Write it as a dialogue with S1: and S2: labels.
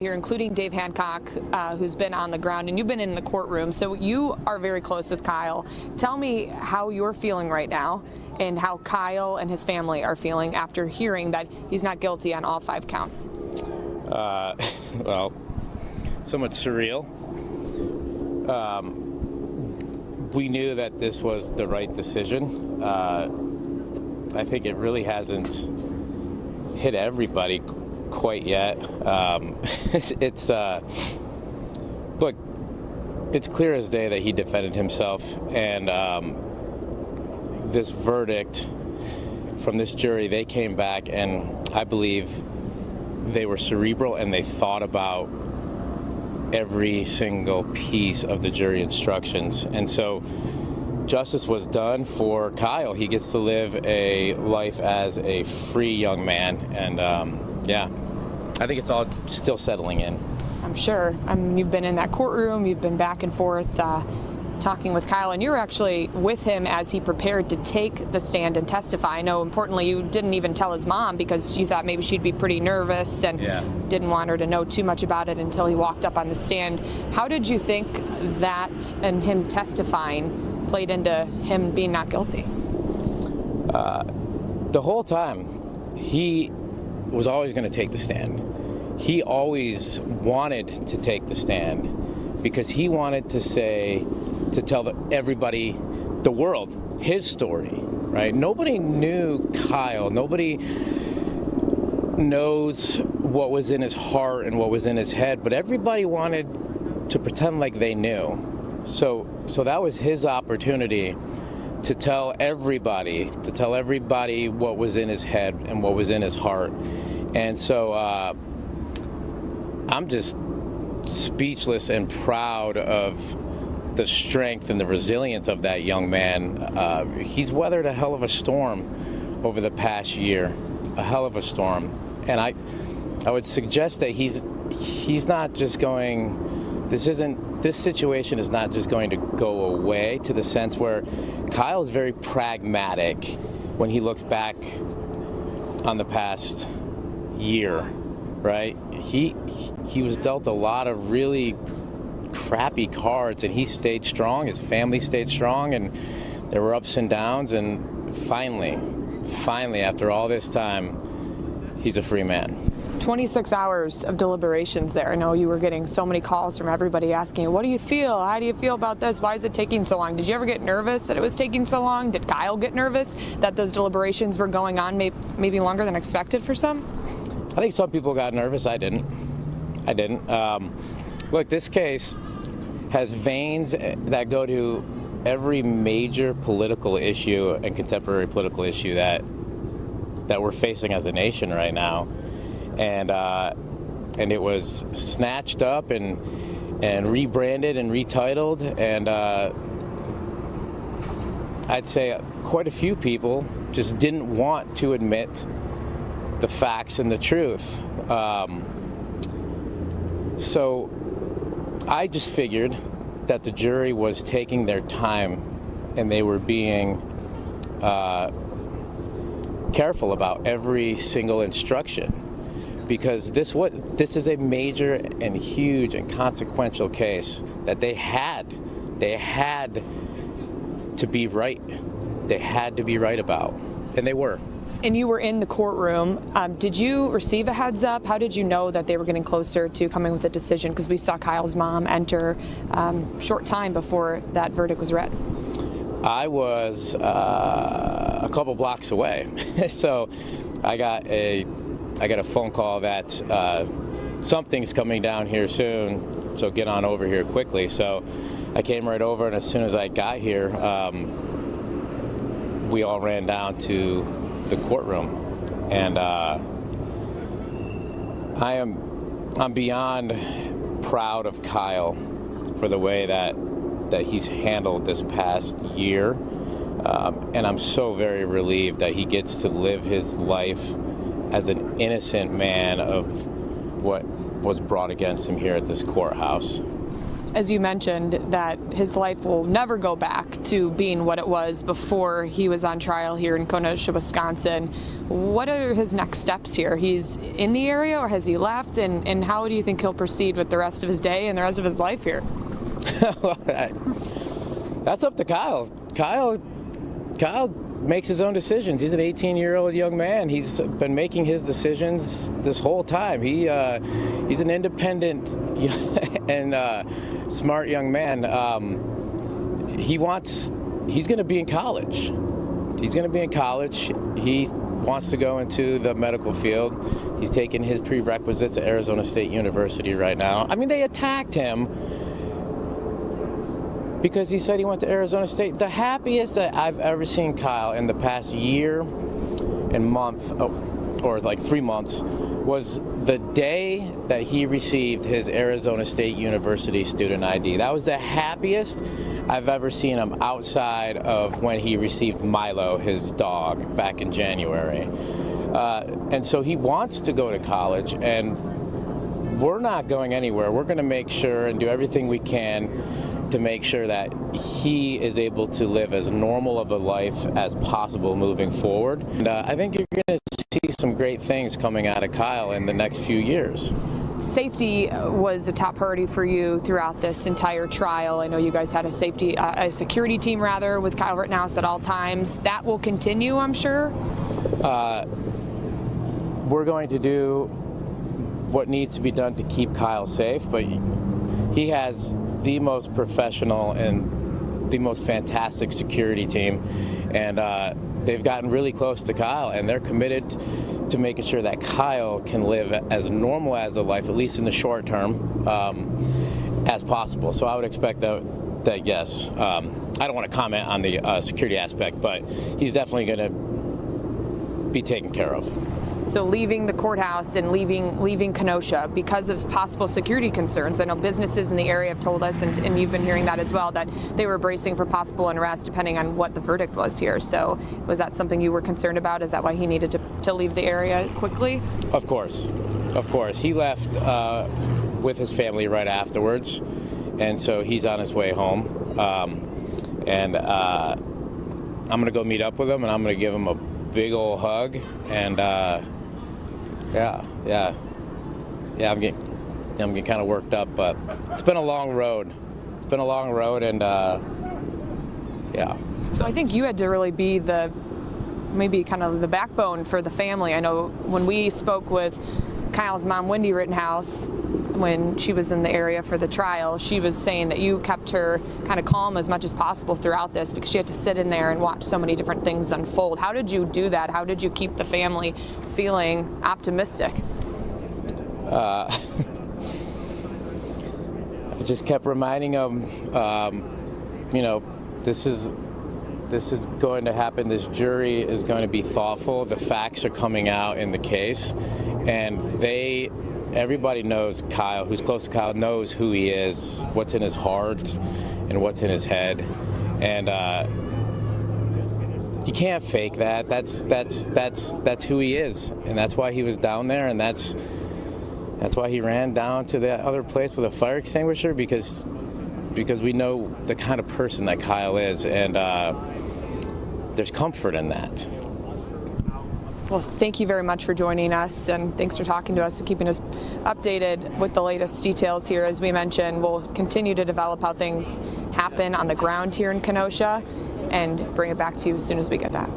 S1: here, including Dave Hancock, who's been on the ground, and you've been in the courtroom, so you are very close with Kyle. Tell me how you're feeling right now and how Kyle and his family are feeling after hearing that he's not guilty on all 5 counts.
S2: Well, somewhat surreal. We knew that this was the right decision. I think it really hasn't hit everybody quite yet. Look, it's clear as day that he defended himself, and this verdict from this jury, they came back, and I believe they were cerebral and they thought about every single piece of the jury instructions. And so justice was done for Kyle. He gets to live a life as a free young man, and yeah, I think it's all still settling in.
S1: I'm sure. You've been in that courtroom, you've been back and forth talking with Kyle, and you were actually with him as he prepared to take the stand and testify. I know, importantly, you didn't even tell his mom because you thought maybe she'd be pretty nervous and didn't want her to know too much about it until he walked up on the stand. How did you think that and him testifying played into him being not guilty?
S2: The whole time, he was always going to take the stand. He always wanted to take the stand because he wanted to tell everybody, the world, his story, right? Nobody knew Kyle. Nobody knows what was in his heart and what was in his head, but everybody wanted to pretend like they knew. So that was his opportunity to tell everybody what was in his head and what was in his heart. And so I'm just speechless and proud of the strength and the resilience of that young man. He's weathered a hell of a storm over the past year, a hell of a storm. And I would suggest that he's not just going, this situation is not just going to go away, to the sense where Kyle is very pragmatic when he looks back on the past year, right? He was dealt a lot of really crappy cards, and he stayed strong. His family stayed strong, and there were ups and downs, and finally, after all this time, he's a free man.
S1: 26 hours of deliberations there. I know you were getting so many calls from everybody asking you, what do you feel? How do you feel about this? Why is it taking so long? Did you ever get nervous that it was taking so long? Did Kyle get nervous that those deliberations were going on maybe longer than expected for some?
S2: I think some people got nervous. I didn't. Look, this case has veins that go to every major political issue and contemporary political issue that we're facing as a nation right now. And it was snatched up and rebranded and retitled, and I'd say quite a few people just didn't want to admit the facts and the truth. So I just figured that the jury was taking their time and they were being careful about every single instruction, because this is a major and huge and consequential case that they had to be right. They had to be right about, and they were.
S1: And you were in the courtroom. Did you receive a heads up? How did you know that they were getting closer to coming with a decision? Because we saw Kyle's mom enter short time before that verdict was read.
S2: I was a couple blocks away, so I got a phone call that something's coming down here soon, so get on over here quickly. So I came right over, and as soon as I got here, we all ran down to the courtroom, and I'm beyond proud of Kyle for the way that he's handled this past year, and I'm so very relieved that he gets to live his life as an innocent man of what was brought against him here at this courthouse.
S1: As you mentioned, that his life will never go back to being what it was before he was on trial here in Kenosha, Wisconsin. What are his next steps here? He's in the area, or has he left? And how do you think he'll proceed with the rest of his day and the rest of his life here?
S2: That's up to Kyle. Kyle makes his own decisions. He's an 18-year-old young man. He's been making his decisions this whole time. He's an independent and smart young man. He's going to be in college. He's going to be in college. He wants to go into the medical field. He's taking his prerequisites at Arizona State University right now. I mean, they attacked him because he said he went to Arizona State. The happiest that I've ever seen Kyle in the past year and month, or like 3 months, was the day that he received his Arizona State University student ID. That was the happiest I've ever seen him outside of when he received Milo, his dog, back in January. And so he wants to go to college, and we're not going anywhere. We're going to make sure and do everything we can to make sure that he is able to live as normal of a life as possible moving forward. And I think you're going to see some great things coming out of Kyle in the next few years.
S1: Safety was a top priority for you throughout this entire trial. I know you guys had a security team rather, with Kyle Rittenhouse at all times. That will continue, I'm sure?
S2: We're going to do what needs to be done to keep Kyle safe, but he has the most professional and the most fantastic security team, and they've gotten really close to Kyle, and they're committed to making sure that Kyle can live as normal as a life, at least in the short term, as possible. So I would expect that yes. I don't want to comment on the security aspect, but he's definitely going to be taken care of.
S1: So leaving the courthouse and leaving Kenosha because of possible security concerns. I know businesses in the area have told us, and you've been hearing that as well, that they were bracing for possible unrest depending on what the verdict was here. So was that something you were concerned about? Is that why he needed to leave the area quickly?
S2: Of course. He left with his family right afterwards, and so he's on his way home. And I'm going to go meet up with him, and I'm going to give him a big old hug, and I'm getting kind of worked up, but it's been a long road. And yeah.
S1: So I think you had to really be maybe kind of the backbone for the family. I know when we spoke with Kyle's mom, Wendy Rittenhouse, when she was in the area for the trial, she was saying that you kept her kind of calm as much as possible throughout this because she had to sit in there and watch so many different things unfold. How did you do that? How did you keep the family feeling optimistic?
S2: I just kept reminding them, this is going to happen. This jury is going to be thoughtful. The facts are coming out in the case, and everybody knows Kyle, who's close to Kyle, knows who he is, what's in his heart, and what's in his head, and you can't fake that. That's who he is, and that's why he was down there, and that's why he ran down to the other place with a fire extinguisher, because we know the kind of person that Kyle is, and there's comfort in that.
S1: Well, thank you very much for joining us, and thanks for talking to us and keeping us updated with the latest details here. As we mentioned, we'll continue to develop how things happen on the ground here in Kenosha and bring it back to you as soon as we get that.